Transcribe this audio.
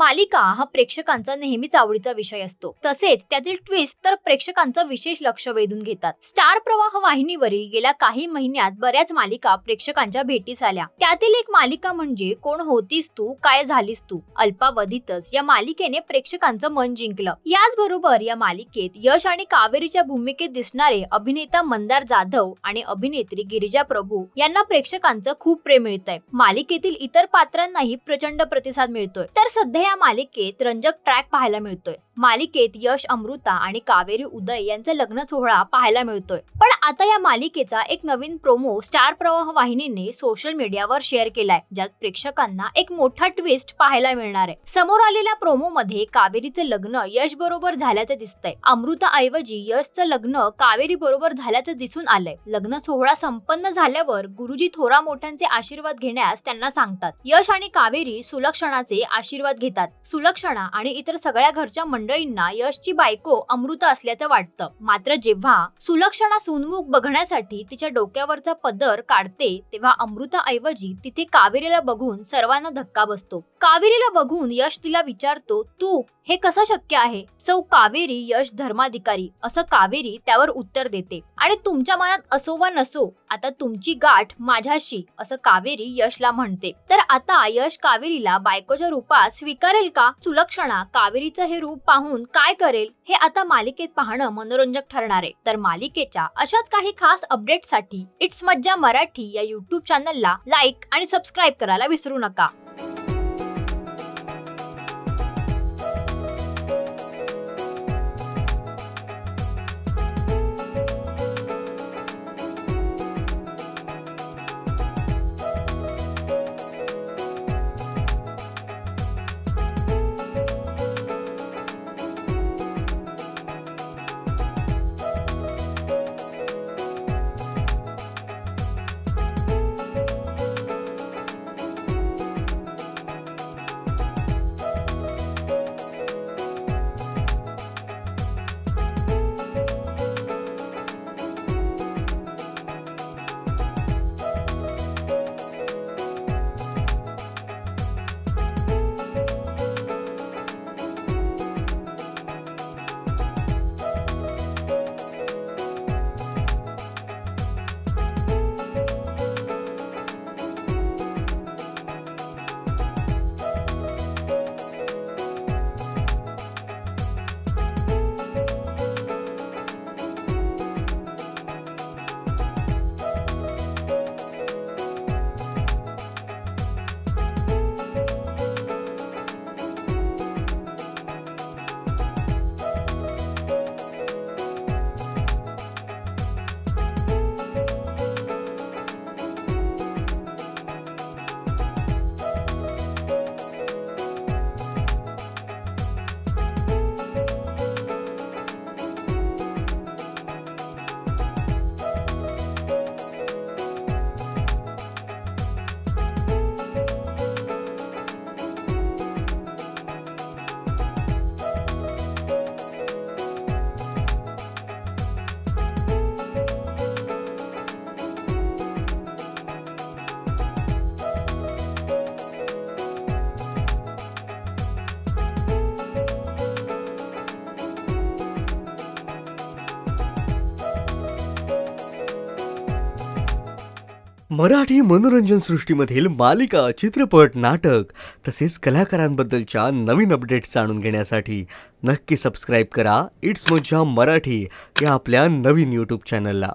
मालिका हा प्रेक्षकांचा नेहमीच आवडीचा विषय असतो, तसेच त्यातील ट्विस्ट तर प्रेक्षकांचं विशेष लक्ष वेधून घेतात। स्टार प्रवाह वाहिनीवरील गेल्या काही महिन्यात बऱ्याच मालिका प्रेक्षकांच्या भेटीस आल्या। त्यातील एक मालिका म्हणजे कोण होतीस तू काय झालीस तू। अल्पावधीतच या मालिकेने प्रेक्षकांचं मन जिंकलं। याचबरोबर या मालिकेत यश आणि कावेरीच्या भूमिकेत दिसणारे अभिनेता मंदार जाधव आणि अभिनेत्री गिरिजा प्रभू यांना प्रेक्षकांचं खूप प्रेम मिळतंय। मालिकेतील इतर पात्रांनाही प्रचंड प्रतिसाद मिळतोय। तर सध्या या मालिकेत रंजक ट्रॅक पाहायला मिळतोय। मालिकेत यश अमृता आणि कावेरी उदय यांचा लग्न सोहळा पाहायला मिळतोय। पण आता या मालिकेचा एक नवीन प्रोमो स्टार प्रवाह वाहिनीने सोशल मीडियावर शेअर केलाय, ज्यात प्रेक्षकांना एक मोठा ट्विस्ट पाहायला मिळणार आहे। समोर आलेल्या प्रोमो मध्ये कावेरीचं लग्न यश बरोबर झाल्याचं दिसतंय। अमृता ऐवजी यशचं लग्न कावेरी बरोबर झाल्याचं दिसून आलंय। लग्न सोहळा संपन्न झाल्यावर गुरुजी थोरा मोठ्यांचे आशीर्वाद घेण्यास त्यांना सांगतात। यश आणि कावेरी सुलक्षणाचे आशीर्वाद घेतात। सुलक्षणा आणि इतर सगळ्या घरच्या मंडळींना यशची बायको अमृता असल्याचं वाटतं। मात्र जेव्हा सुलक्षणा सूनमुख बघण्यासाठी तिच्या डोक्यावरचा पदर काढते, तेव्हा अमृता ऐवजी तिथे कावेरीला बघून सर्वांना धक्का बसतो। कावेरीला बघून यश तिला विचारतो, तू हे कसं शक्य आहे। सौ कावेरी यश धर्माधिकारी असं कावेरी त्यावर उत्तर देते। आणि तुमच्या मनात असो वा नसो, आता तुमची गाठ माझ्याशी असं कावेरी यशला म्हणते। तर आता यश कावेरीला बायकोच्या रूपात स्वीकारेल का? सुलक्षणा कावेरीचं हे रूप पाहून काय करेल हे आता मालिकेत पाहणं मनोरंजक ठरणार आहे। तर मालिकेच्या अशाच काही खास अपडेटसाठी इट्स मज्जा मराठी या YouTube चॅनलला लाईक आणि सबस्क्राईब करायला विसरू नका। मराठी मनोरंजन सृष्टीमधील मालिका, चित्रपट, नाटक तसेच कलाकारांबद्दलच्या नवीन अपडेट्स जाणून घेण्यासाठी नक्की सबस्क्राईब करा इट्स मज्जा मराठी या आपल्या नवीन YouTube चॅनलला।